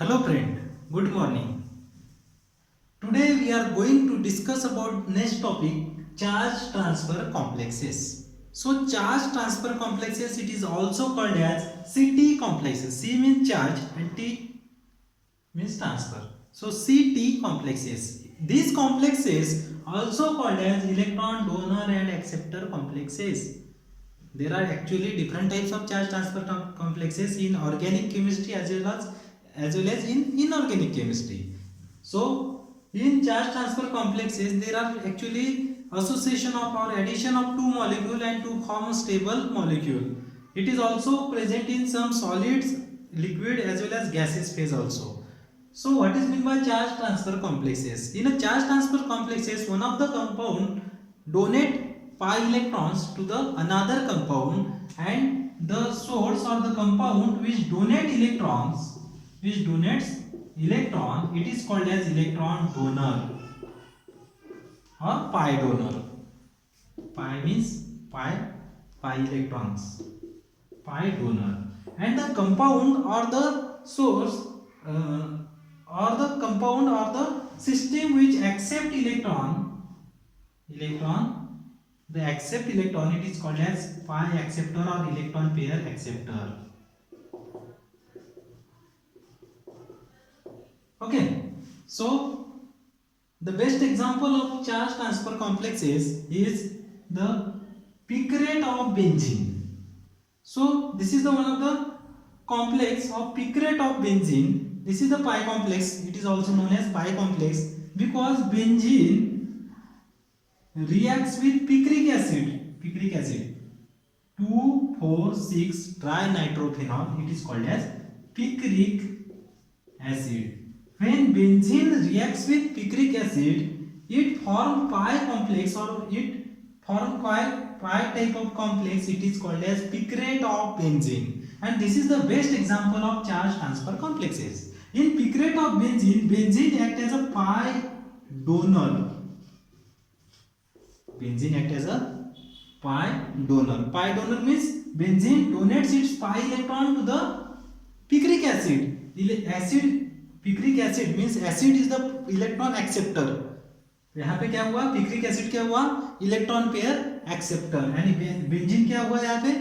Hello friend, good morning. Today we are going to discuss about next topic, charge transfer complexes. So charge transfer complexes, it is also called as CT complexes. C means charge and T means transfer. So CT complexes. These complexes also called as electron donor and acceptor complexes. There are actually different types of charge transfer complexes in organic chemistry as well as in inorganic chemistry. So in charge transfer complexes there are actually association of or addition of two molecule and to form a stable molecule. It is also present in some solids, liquid as well as gaseous phase also. So what is meant by charge transfer complexes? In a charge transfer complexes, one of the compound donate pi electrons to the another compound, and the source or the compound which donates electron, it is called as electron donor or pi donor. Pi means pi electrons, pi donor, and the compound or the source or the compound or the system which accept electron, the accept electron, it is called as pi acceptor or electron pair acceptor. Okay, so the best example of charge transfer complexes is the picarate of benzene. So this is the one of the complex of picarate of benzene. This is the pi complex. It is also known as pi complex because benzene reacts with picric acid. 2,4,6 trinitrophenol. It is called as picric acid. When benzene reacts with picric acid, it forms pi complex or it forms pi type of complex. It is called as picarate of benzene, and this is the best example of charge transfer complexes. In picarate of benzene acts as a pi donor. Benzene acts as a pi donor. Pi donor means benzene donates its pi electron to the picric acid. Picric acid means acid is the electron acceptor. यहाँ पे क्या हुआ, picric acid क्या हुआ, electron pair acceptor, यानी benzene क्या हुआ यहाँ पे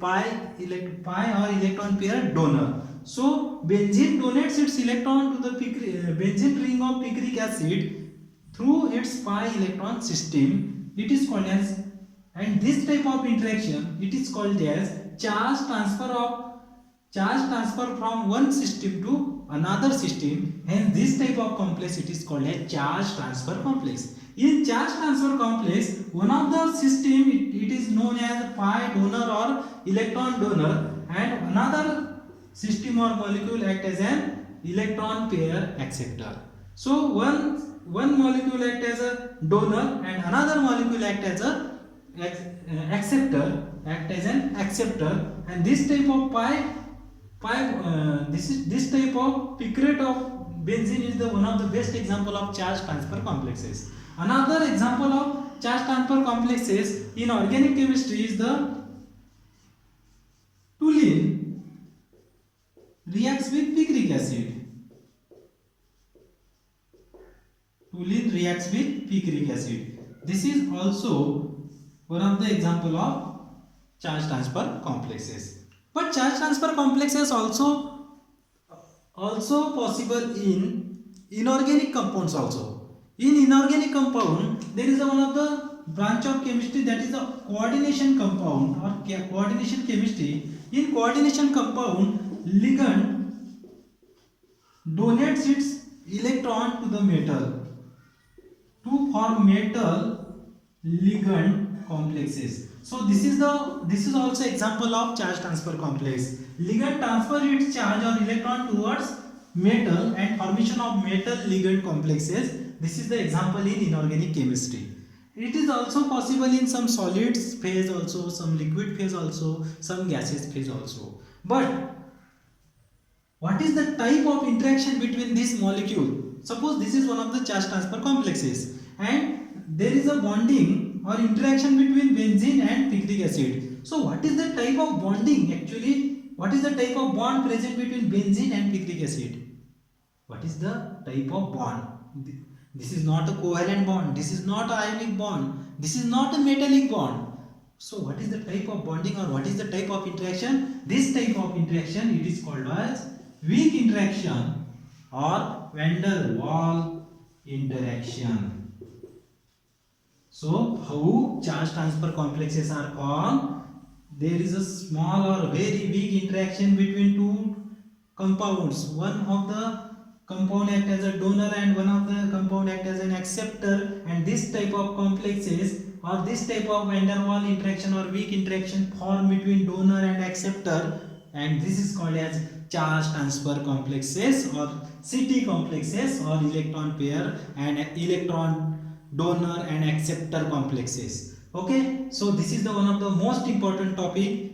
पाई और electron pair donor. So benzene donates its electron to the benzene ring of picric acid through its pi electron system. It is called as, and this type of interaction it is called as charge transfer from one system to another system, and this type of complex it is called as charge transfer complex. In charge transfer complex, one of the system it is known as pi donor or electron donor, and another system or molecule act as an electron pair acceptor. So one molecule act as a donor and another molecule act as a acceptor, and this type of this type of picarate of benzene is the one of the best example of charge transfer complexes. Another example of charge transfer complexes in organic chemistry is the toluene reacts with picric acid. Toluene reacts with picric acid. This is also one of the example of charge transfer complexes. But charge transfer complexes also possible in inorganic compounds also. In inorganic compound, there is one of the branch of chemistry that is the coordination compound or coordination chemistry. In coordination compound, ligand donates its electron to the metal to form metal ligand complexes. So this is also example of charge transfer complex. Ligand transfer its charge or electron towards metal and formation of metal ligand complexes. This is the example in inorganic chemistry. It is also possible in some solids phase also, some liquid phase also, some gaseous phase also. But what is the type of interaction between this molecule? Suppose this is one of the charge transfer complexes, and there is a bonding or interaction between benzene and picric acid. So what is the type of bonding actually? What is the type of bond present between benzene and picric acid? What is the type of bond? This is not a covalent bond, this is not a ionic bond, this is not a metallic bond. So what is the type of bonding, or what is the type of interaction? This type of interaction, it is called as weak interaction or van der Waals interaction. So how charge transfer complexes are formed? There is a small or very weak interaction between two compounds. One of the compound act as a donor and one of the compound act as an acceptor, and this type of complexes or this type of van der Waals interaction or weak interaction form between donor and acceptor, and this is called as charge transfer complexes or CT complexes, or electron pair and electron donor and acceptor complexes. Okay, so this is the one of the most important topic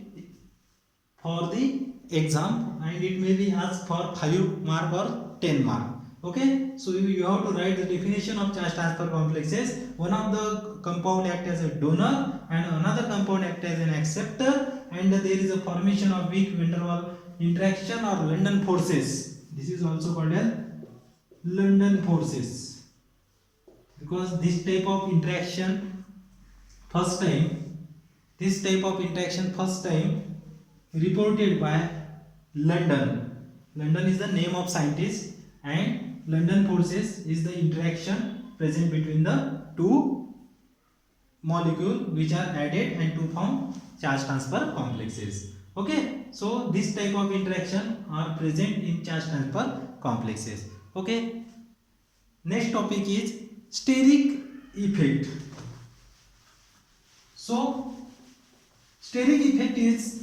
for the exam, and it may be asked for 5 mark or 10 mark. Okay, so you have to write the definition of charge transfer complexes. One of the compound act as a donor and another compound act as an acceptor, and there is a formation of weak van der Waals interaction or London forces. This is also called as London forces, because this type of interaction first time reported by London. London is the name of scientist, and London forces is the interaction present between the two molecules which are added and to form charge transfer complexes. Okay, so this type of interaction are present in charge transfer complexes. Okay, next topic is steric effect. So steric effect is